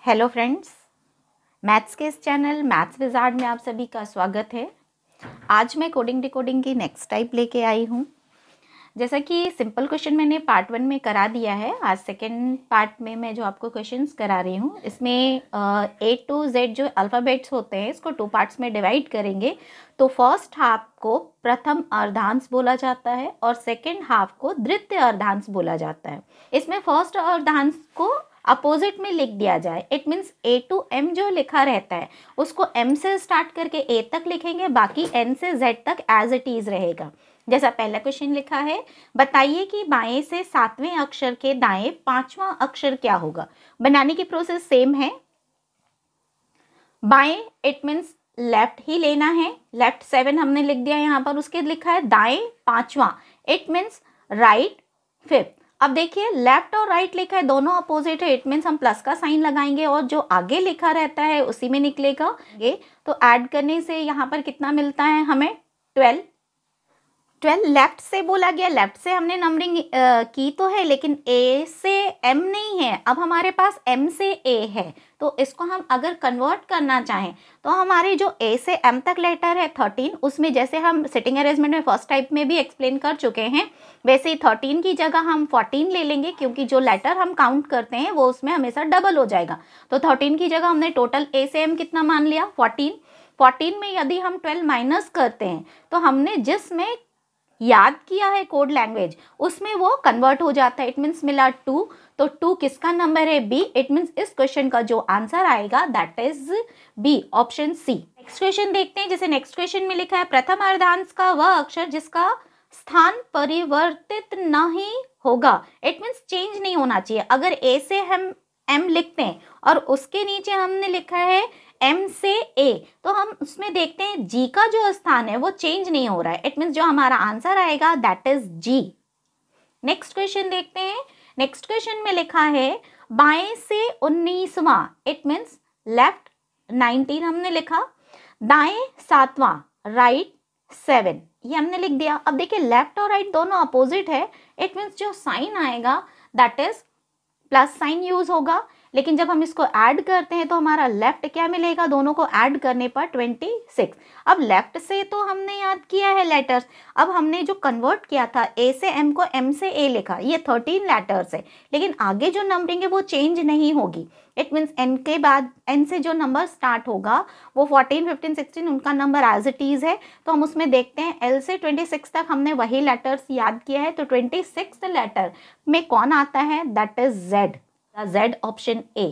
Hello friends, maths के इस channel maths wizard में आप सभी का स्वागत है। आज मैं कोडिंग डिकोडिंग की नेक्स्ट टाइप लेके आई हूँ। जैसा कि सिंपल क्वेश्चन मैंने पार्ट 1 में करा दिया है, आज सेकंड पार्ट में मैं जो आपको क्वेश्चंस करा रही हूँ इसमें A to Z जो अल्फ़ाबेट्स होते हैं इसको 2 पार्ट्स में डिवाइड करेंगे। तो फर्स्ट हाफ को प्रथम अर्धांश बोला जाता है और सेकेंड हाफ को द्वितीय अर्धांश बोला जाता है। इसमें फर्स्ट अर्धांश को अपोजिट में लिख दिया जाए। It means A to M जो लिखा रहता है उसको M से स्टार्ट करके A तक लिखेंगे, बाकी N से Z तक एज इट इज रहेगा। जैसा पहला क्वेश्चन लिखा है, बताइए कि बाएं से 7वें अक्षर के दाएं 5वां अक्षर क्या होगा। बनाने की प्रोसेस सेम है। बाएं इट मीन्स लेफ्ट ही लेना है, लेफ्ट 7 हमने लिख दिया यहाँ पर, उसके लिखा है दाएं 5वां, इट मीन्स राइट 5th। अब देखिए लेफ्ट और राइट लिखा है, दोनों अपोजिट है, इट मीन्स हम प्लस का साइन लगाएंगे और जो आगे लिखा रहता है उसी में निकलेगा। ये तो ऐड करने से यहाँ पर कितना मिलता है हमें 12 लेफ्ट से बोला गया, लेफ्ट से हमने नंबरिंग की तो है लेकिन A से M नहीं है। अब हमारे पास M से A है तो इसको हम अगर कन्वर्ट करना चाहें तो हमारे जो A से M तक लेटर है 13, उसमें जैसे हम सिटिंग अरेंजमेंट में फर्स्ट टाइप में भी एक्सप्लेन कर चुके हैं, वैसे ही 13 की जगह हम 14 ले लेंगे क्योंकि जो लेटर हम काउंट करते हैं वो उसमें हमेशा डबल हो जाएगा। तो 13 की जगह हमने टोटल A से M कितना मान लिया 14 में यदि हम 12 माइनस करते हैं तो हमने जिसमें याद किया है कोड लैंग्वेज उसमें वो कन्वर्ट हो जाता है। इट मीन्स मिला 2, तो 2 किसका नंबर है B। इट मीन्स इस क्वेश्चन का जो आंसर आएगा that is B, option C. Next question देखते हैं। जैसे नेक्स्ट क्वेश्चन में लिखा है, प्रथम अर्धांश का वह अक्षर जिसका स्थान परिवर्तित नहीं होगा। इट मीन्स चेंज नहीं होना चाहिए। अगर A से हम M लिखते हैं और उसके नीचे हमने लिखा है M से A, तो हम उसमें देखते हैं G का जो स्थान है वो चेंज नहीं हो रहा है। इट मीन्स जो हमारा आंसर आएगा that is G। Next question देखते हैं। नेक्स्ट क्वेश्चन में लिखा है, बाएं से 19वां, इट मीन्स लेफ्ट 19 हमने लिखा, दाएं 7वां, राइट 7, ये हमने लिख दिया। अब देखिए लेफ्ट और राइट दोनों अपोजिट है, इट मीन्स जो साइन आएगा that is plus sign use होगा। लेकिन जब हम इसको ऐड करते हैं तो हमारा लेफ्ट क्या मिलेगा, दोनों को ऐड करने पर 26। अब लेफ्ट से तो हमने याद किया है लेटर्स, अब हमने जो कन्वर्ट किया था A से M को M से A लिखा, ये 13 लेटर्स है, लेकिन आगे जो नंबरिंग है वो चेंज नहीं होगी। इट मीन्स N के बाद N से जो नंबर स्टार्ट होगा वो 14, 15, 16 उनका नंबर एज इट इज है। तो हम उसमें देखते हैं L से 26 तक हमने वही लेटर्स याद किया है, तो 26 लेटर में कौन आता है that is Z, Z option A।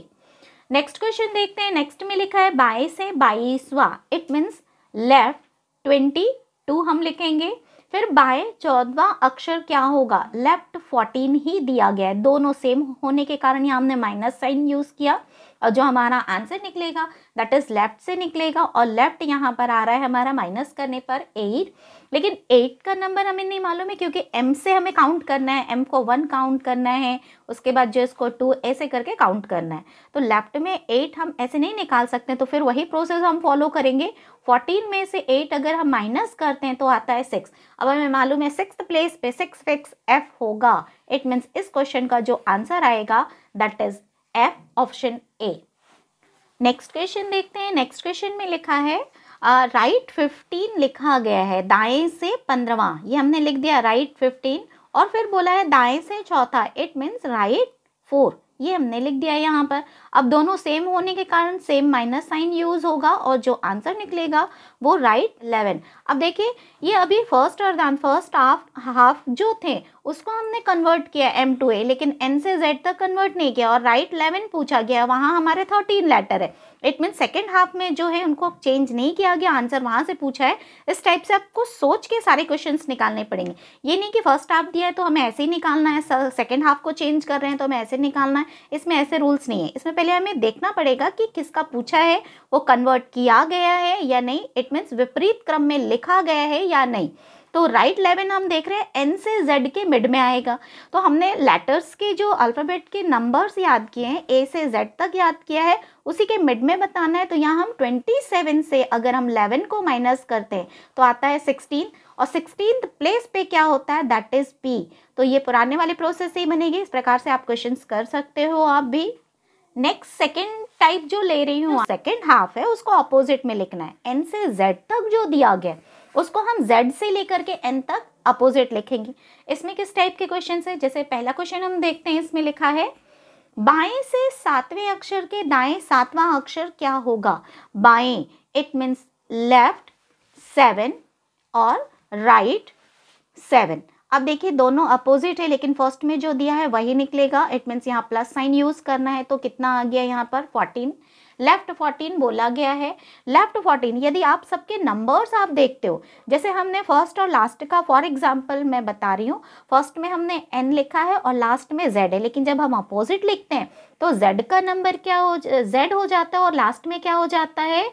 Next question देखते हैं। नेक्स्ट में लिखा है, बाएं से 22वां, इट मीन्स लेफ्ट 22 हम लिखेंगे, फिर बाएं 14वां अक्षर क्या होगा, लेफ्ट 14 ही दिया गया है। दोनों सेम होने के कारण यहाँ हमने माइनस साइन यूज किया और जो हमारा आंसर निकलेगा दैट इज लेफ्ट से निकलेगा, और लेफ्ट यहाँ पर आ रहा है हमारा माइनस करने पर 8। लेकिन 8 का नंबर हमें नहीं मालूम है क्योंकि M से हमें काउंट करना है, M को 1 काउंट करना है, उसके बाद जो इसको 2 ऐसे करके काउंट करना है। तो लेफ्ट में 8 हम ऐसे नहीं निकाल सकते, तो फिर वही प्रोसेस हम फॉलो करेंगे। 14 में से 8 अगर हम माइनस करते हैं तो आता है 6। अब हमें मालूम है 6th प्लेस पे 6 फिक्स F होगा। इट मीन्स इस क्वेश्चन का जो आंसर आएगा that is F option A। Next question देखते हैं। नेक्स्ट क्वेश्चन में लिखा है, राइट 15 लिखा गया है, दाएं से 15वां, ये हमने लिख दिया राइट 15, और फिर बोला है दाएं से चौथा, इट मीन्स राइट 4, ये हमने लिख दिया यहाँ पर। अब दोनों सेम होने के कारण सेम माइनस साइन यूज होगा और जो आंसर निकलेगा वो राइट 11। अब देखिए ये अभी फर्स्ट हाफ जो थे उसको हमने कन्वर्ट किया M to A, लेकिन N से Z तक कन्वर्ट नहीं किया और राइट 11 पूछा गया, वहाँ हमारे 13 लेटर है। इट मीन सेकेंड हाफ में जो है उनको चेंज नहीं किया गया, आंसर वहाँ से पूछा है। इस टाइप से आपको सोच के सारे क्वेश्चंस निकालने पड़ेंगे। ये नहीं कि फर्स्ट हाफ दिया है तो हमें ऐसे ही निकालना है, सेकेंड हाफ को चेंज कर रहे हैं तो हमें ऐसे निकालना है, इसमें ऐसे रूल्स नहीं है। इसमें पहले हमें देखना पड़ेगा कि किसका पूछा है, वो कन्वर्ट किया गया है या नहीं, इट मीन्स विपरीत क्रम में लिखा गया है या नहीं। तो राइट 11 हम देख रहे हैं N से Z के मिड में आएगा, तो हमने लेटर्स के जो अल्फ़ाबेट के नंबर्स याद किए हैं A से Z तक याद किया है, उसी के मिड में बताना है। तो यहाँ हम 27 से अगर हम 11 को माइनस करते हैं तो आता है 16, और 16th प्लेस पे क्या होता है दैट इज P। तो ये पुराने वाले प्रोसेस से ही बनेगी। इस प्रकार से आप क्वेश्चंस कर सकते हो आप भी। नेक्स्ट सेकेंड टाइप जो ले रही हूँ, सेकेंड हाफ है, उसको अपोजिट में लिखना है। एन से जेड तक जो दिया गया उसको हम जेड से लेकर के एन तक अपोजिट लिखेंगे। इसमें किस टाइप के क्वेश्चन है, जैसे पहला क्वेश्चन हम देखते हैं, इसमें लिखा है बाएं से सातवें अक्षर के दाएं सातवां अक्षर क्या होगा। बाएं इट मीन्स लेफ्ट 7 और राइट 7। अब देखिए दोनों अपोजिट है, लेकिन फर्स्ट में जो दिया है वही निकलेगा। इट मीन्स यहाँ प्लस साइन यूज करना है, तो कितना आ गया यहाँ पर 14। लेफ्ट 14 बोला गया है। लेफ्ट 14 यदि आप सबके नंबर्स आप देखते हो, जैसे हमने फर्स्ट और लास्ट का फॉर एग्जांपल मैं बता रही हूँ, फर्स्ट में हमने n लिखा है और लास्ट में z है, लेकिन जब हम अपोजिट लिखते हैं तो z का नंबर क्या हो z हो जाता है और लास्ट में क्या हो जाता है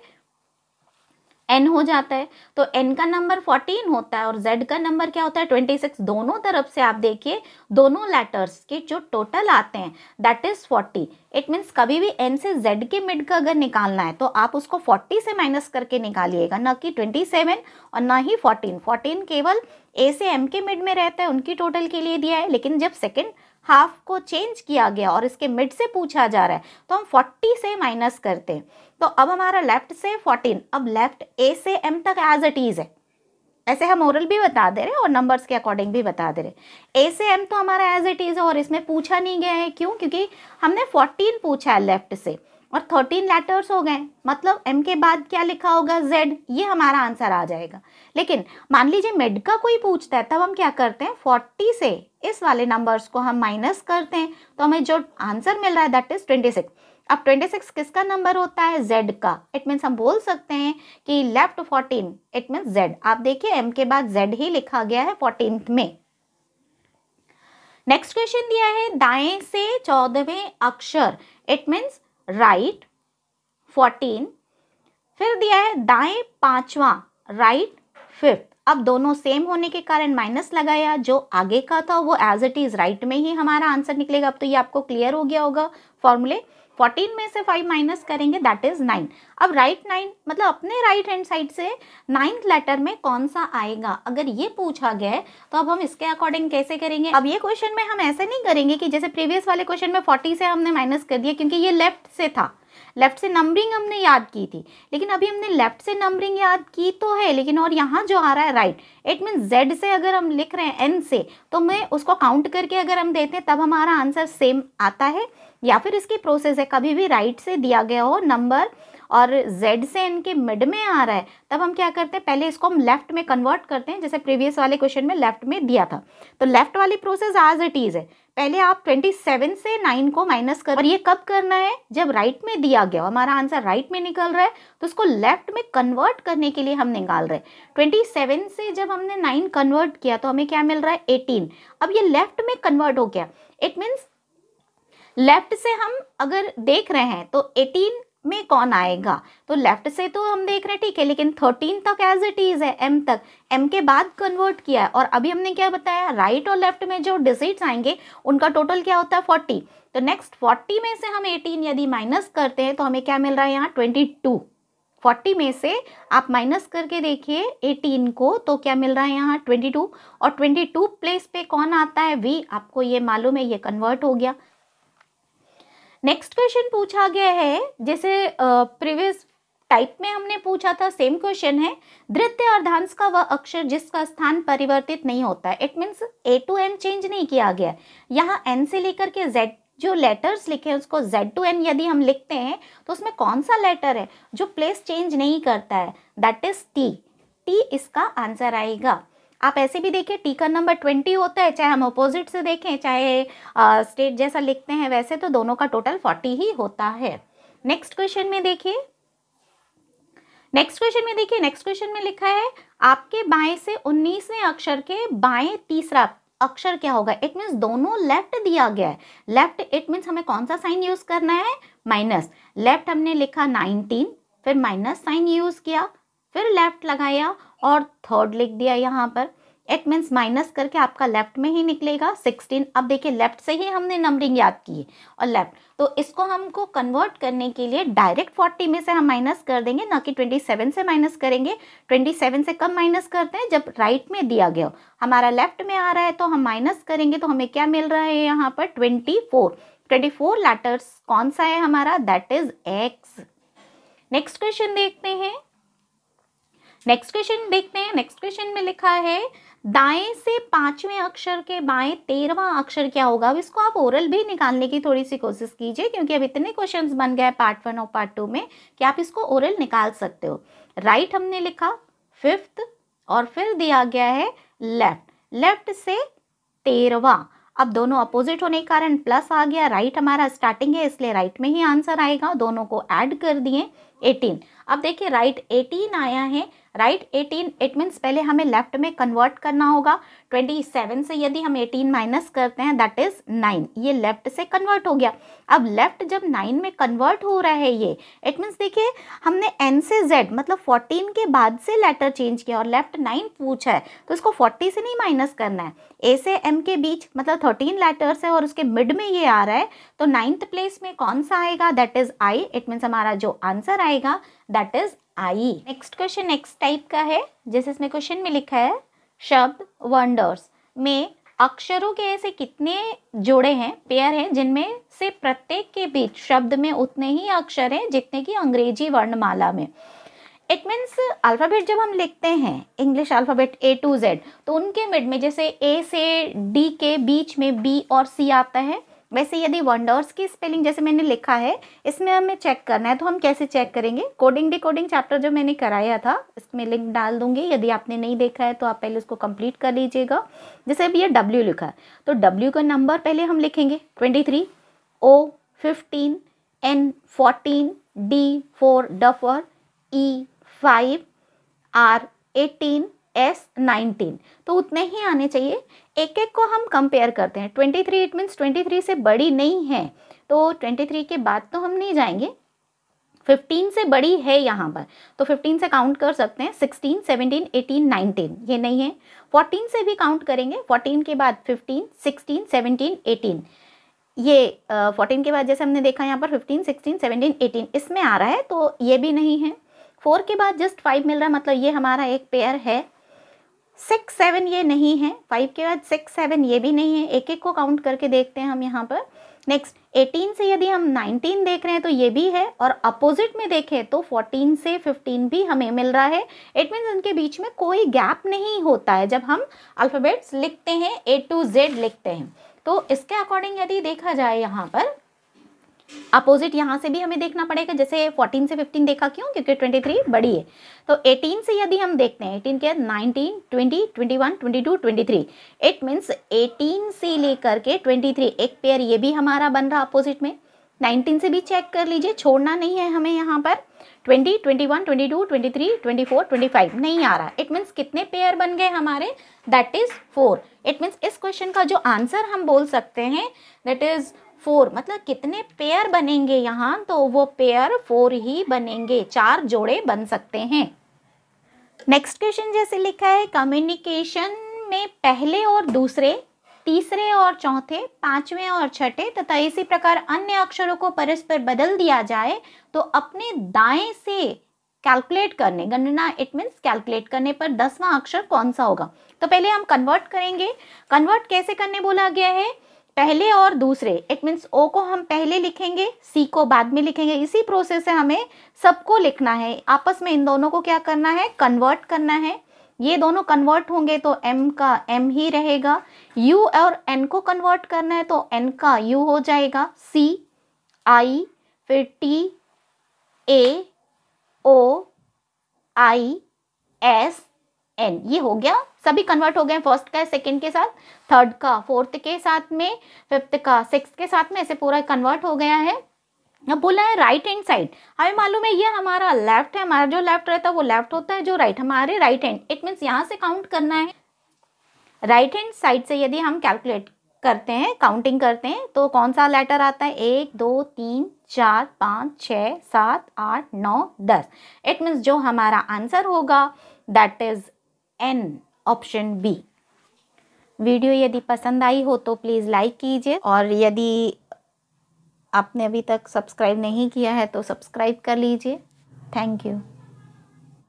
n हो जाता है। तो n का नंबर 14 होता है और z का नंबर क्या होता है 26। दोनों तरफ से आप देखिए दोनों लेटर्स के जो टोटल आते हैं दैट इज 40। इट मीन्स कभी भी n से z के मिड का अगर निकालना है तो आप उसको 40 से माइनस करके निकालिएगा, ना कि 27 और ना ही 14। 14 केवल a से m के मिड में रहता है, उनकी टोटल के लिए दिया है। लेकिन जब सेकेंड हाफ को चेंज किया गया और इसके मिड से पूछा जा रहा है तो हम 40 से माइनस करते हैं। तो अब हमारा लेफ्ट से 14, अब लेफ्ट ए से एम तक एज इट इज है। ऐसे हम ओरल भी बता दे रहे हैं और नंबर्स के अकॉर्डिंग भी बता दे रहे। ए से एम तो हमारा एज इट इज है और इसमें पूछा नहीं गया है, क्यों? क्योंकि हमने 14 पूछा है लेफ्ट से और 13 लेटर्स हो गए, मतलब m के बाद क्या लिखा होगा z, ये हमारा आंसर आ जाएगा। लेकिन मान लीजिए मिड का कोई पूछता है, तब हम क्या करते हैं 40 से इस वाले नंबर्स को हम माइनस करते हैं, तो हमें जो आंसर मिल रहा है दैट इज 26। अब 26 किसका नंबर होता है z का। इट मीन्स हम बोल सकते हैं कि लेफ्ट 14 इट मीन्स z। आप देखिए m के बाद z ही लिखा गया है 14th में। नेक्स्ट क्वेश्चन दिया है दाएं से 14वें अक्षर, इट मीन्स राइट 14। फिर दिया है दाएं 5वां, राइट 5th। अब दोनों सेम होने के कारण माइनस लगाया, जो आगे का था वो एज इट इज राइट में ही हमारा आंसर निकलेगा। अब तो ये आपको क्लियर हो गया होगा फॉर्मूले। 14 में से 5 माइनस करेंगे दैट इज 9। अब राइट 9 मतलब अपने राइट हैंड साइड से 9th लेटर में कौन सा आएगा, अगर ये पूछा गया है तो अब हम इसके अकॉर्डिंग कैसे करेंगे। अब ये क्वेश्चन में हम ऐसे नहीं करेंगे कि जैसे प्रीवियस वाले क्वेश्चन में 40 से हमने माइनस कर दिया, क्योंकि ये लेफ्ट से था, लेफ्ट से नंबरिंग हमने याद की थी। लेकिन अभी हमने लेफ्ट से नंबरिंग याद की तो है, लेकिन और यहाँ जो आ रहा है राइट, इट मीन जेड से अगर हम लिख रहे हैं एन से, तो मैं उसको काउंट करके अगर हम देते हैं तब हमारा आंसर सेम आता है। या फिर इसकी प्रोसेस है, कभी भी राइट से दिया गया हो नंबर और z से n के मिड में आ रहा है, तब हम क्या करते हैं पहले इसको हम लेफ्ट में कन्वर्ट करते हैं, जैसे प्रीवियस वाले क्वेश्चन में लेफ्ट में दिया था। तो लेफ्ट वाली प्रोसेस एज इट इज है, पहले आप 27 से 9 को माइनस कर, और ये कब करना है जब राइट में दिया गया, हमारा आंसर राइट में निकल रहा है तो उसको लेफ्ट में कन्वर्ट करने के लिए हम निकाल रहे हैं। 27 से जब हमने 9 कन्वर्ट किया तो हमें क्या मिल रहा है 18। अब ये लेफ्ट में कन्वर्ट हो गया, इट मीन्स लेफ्ट से हम अगर देख रहे हैं तो 18 में कौन आएगा, तो लेफ्ट से तो हम देख रहे हैं ठीक है, लेकिन 13 तक एज इट इज है, m तक, m के बाद कन्वर्ट किया है। और अभी हमने क्या बताया, राइट और लेफ्ट में जो डिजिट्स आएंगे उनका टोटल क्या होता है 40। तो नेक्स्ट 40 में से हम 18 यदि माइनस करते हैं तो हमें क्या मिल रहा है यहाँ 22। 40 में से आप माइनस करके देखिए 18 को, तो क्या मिल रहा है यहाँ 22, और 22 प्लेस पे कौन आता है v, आपको ये मालूम है, ये कन्वर्ट हो गया। नेक्स्ट क्वेश्चन पूछा गया है, जैसे प्रीवियस टाइप में हमने पूछा था सेम क्वेश्चन है, द्वितीय अर्धांश का वह अक्षर जिसका स्थान परिवर्तित नहीं होता है। It means a to n change नहीं किया गया, यहाँ n से लेकर के z जो लेटर्स लिखे हैं उसको z to n यदि हम लिखते हैं तो उसमें कौन सा लेटर है जो प्लेस चेंज नहीं करता है, दैट इज t। t इसका आंसर आएगा। आप ऐसे भी देखिए टी का नंबर 20 होता है, चाहे हम अपोजिट से देखें चाहे स्टेट जैसा लिखते हैं वैसे, तो दोनों का टोटल 40 ही होता है। नेक्स्ट क्वेश्चन में देखिए, नेक्स्ट क्वेश्चन में लिखा है आपके बाएं से 19वें अक्षर के बाएं तीसरा अक्षर क्या होगा। इट मीन्स दोनों लेफ्ट दिया गया है, लेफ्ट इट मीन्स हमें कौन सा साइन यूज करना है माइनस। लेफ्ट हमने लिखा 19, फिर माइनस साइन यूज किया, फिर लेफ्ट लगाया और थर्ड लिख दिया यहाँ पर। इट मीन्स माइनस करके आपका लेफ्ट में ही निकलेगा 16। अब देखिए लेफ्ट से ही हमने नंबरिंग याद की है और लेफ्ट, तो इसको हमको कन्वर्ट करने के लिए डायरेक्ट 40 में से हम माइनस कर देंगे, ना कि 27 से माइनस करेंगे। 27 से कब माइनस करते हैं, जब राइट में दिया गया हो, हमारा लेफ्ट में आ रहा है तो हम माइनस करेंगे तो हमें क्या मिल रहा है यहाँ पर 24। 24 लेटर्स कौन सा है हमारा, that is x. Next question देखते हैं। नेक्स्ट क्वेश्चन में लिखा है दाएं से 5वें अक्षर के बाएं 13वां अक्षर क्या होगा। अब इसको आप ओरल भी निकालने की थोड़ी सी कोशिश कीजिए, क्योंकि अब इतने क्वेश्चंस बन गए पार्ट 1 और पार्ट 2 में कि आप इसको ओरल निकाल सकते हो। राइट हमने लिखा 5th और फिर दिया गया है लेफ्ट से 13वां। अब दोनों अपोजिट होने के कारण प्लस आ गया, राइट हमारा स्टार्टिंग है इसलिए राइट में ही आंसर आएगा। दोनों को ऐड कर दिए 18। अब देखिए राइट 18 आया है, राइट 18 इट मीन्स पहले हमें लेफ्ट में कन्वर्ट करना होगा। 27 से यदि हम 18 माइनस करते हैं दैट इज 9, ये लेफ्ट से कन्वर्ट हो गया। अब लेफ्ट जब 9 में कन्वर्ट हो रहा है ये इट मीन्स देखिए हमने n से z मतलब 14 के बाद से लेटर चेंज किया और लेफ्ट 9 पूछा है, तो इसको 40 से नहीं माइनस करना है। a से m के बीच मतलब 13 लेटर्स है और उसके मिड में ये आ रहा है, तो 9th प्लेस में कौन सा आएगा, that is i। It means हमारा जो आंसर आएगा that is I. Next question next type का है, जैसे इसमें क्वेश्चन में लिखा है शब्द वंडर्स में अक्षरों के ऐसे कितने जोड़े हैं, पेयर हैं, जिनमें से प्रत्येक के बीच शब्द में उतने ही अक्षर हैं जितने की अंग्रेजी वर्णमाला में। इट मीन्स अल्फ़ाबेट जब हम लिखते हैं English alphabet A to Z, तो उनके मिड में जैसे A से D के बीच में B और C आता है, वैसे यदि वंडर्स की स्पेलिंग जैसे मैंने लिखा है इसमें हमें चेक करना है, तो हम कैसे चेक करेंगे। कोडिंग डिकोडिंग चैप्टर जो मैंने कराया था इसमें लिंक डाल दूंगी, यदि आपने नहीं देखा है तो आप पहले उसको कंप्लीट कर लीजिएगा। जैसे अभी ये W लिखा है तो W का नंबर पहले हम लिखेंगे 23, O 15, N 14, D 4 duffer, E 5, R 18, S 19, तो उतने ही आने चाहिए। एक एक को हम कंपेयर करते हैं। 23 इट मीन्स 23 से बड़ी नहीं है, तो 23 के बाद तो हम नहीं जाएंगे। 15 से बड़ी है यहाँ पर, तो 15 से काउंट कर सकते हैं। 16, 17, 18, 19 ये नहीं है। 14 से भी काउंट करेंगे, 14 के बाद 15, 16, 17, 18 ये 14 के बाद जैसे हमने देखा यहाँ पर 15, 16, 17, 18 इसमें आ रहा है, तो ये भी नहीं है। 4 के बाद जस्ट 5 मिल रहा है, मतलब ये हमारा एक पेयर है। 6, 7 ये नहीं है। 5 के बाद 6, 7 ये भी नहीं है। एक एक को काउंट करके देखते हैं हम यहाँ पर। नेक्स्ट 18 से यदि हम 19 देख रहे हैं तो ये भी है, और अपोजिट में देखें तो 14 से 15 भी हमें मिल रहा है। इट मीन्स इनके बीच में कोई गैप नहीं होता है जब हम अल्फ़ाबेट्स लिखते हैं, A to Z लिखते हैं। तो इसके अकॉर्डिंग यदि देखा जाए यहाँ पर अपोजिट यहाँ से भी हमें देखना पड़ेगा। जैसे 14 से 15 देखा, क्यों, क्योंकि 23 बड़ी है। तो 18 से यदि हम देखते हैं 18 के 19, 20, 21, 22, 23 इट मीन्स 18 से लेकर के 23 एक पेयर ये भी हमारा बन रहा अपोजिट में। 19 से भी चेक कर लीजिए, छोड़ना नहीं है हमें यहाँ पर। 20, 21, 22, 23, 24, 25 नहीं आ रहा। इट मीन्स कितने पेयर बन गए हमारे, दैट इज 4। इट मीन्स इस क्वेश्चन का जो आंसर हम बोल सकते हैं दैट इज 4। मतलब कितने पेयर बनेंगे यहाँ, तो वो पेयर 4 ही बनेंगे, 4 जोड़े बन सकते हैं। नेक्स्ट क्वेश्चन जैसे लिखा है कम्युनिकेशन में पहले और दूसरे, तीसरे और चौथे, पांचवें और छठे तथा इसी प्रकार अन्य अक्षरों को परस्पर बदल दिया जाए तो अपने दाएं से कैलकुलेट करने, गणना इट मीन्स कैलकुलेट करने पर 10वां अक्षर कौन सा होगा। तो पहले हम कन्वर्ट करेंगे। कन्वर्ट कैसे करने बोला गया है, पहले और दूसरे इट मीन्स O को हम पहले लिखेंगे, C को बाद में लिखेंगे। इसी प्रोसेस से हमें सबको लिखना है, आपस में इन दोनों को क्या करना है, कन्वर्ट करना है। ये दोनों कन्वर्ट होंगे तो M का M ही रहेगा। U और N को कन्वर्ट करना है तो N का U हो जाएगा। C I फिर T A O I S N, ये हो गया, सभी कन्वर्ट हो गए। फर्स्ट का सेकंड के साथ, थर्ड का फोर्थ के साथ में, फिफ्थ का सिक्स्थ के साथ में, ऐसे पूरा कन्वर्ट हो गया है। अब बोला है राइट हैंड साइड, हमें मालूम है ये हमारा लेफ्ट है, हमारा जो लेफ्ट रहता है वो लेफ्ट होता है, जो राइट हमारे राइट हैंड। इट मीन्स यहाँ से काउंट करना है। राइट हैंड साइड से यदि हम कैलकुलेट करते हैं, काउंटिंग करते हैं, तो कौन सा लेटर आता है, 1 2 3 4 5 6 7 8 9 10। इट मीन्स जो हमारा आंसर होगा that is N, option B. Video यदि पसंद आई हो तो प्लीज़ लाइक कीजिए, और यदि आपने अभी तक सब्सक्राइब नहीं किया है तो सब्सक्राइब कर लीजिए। Thank you.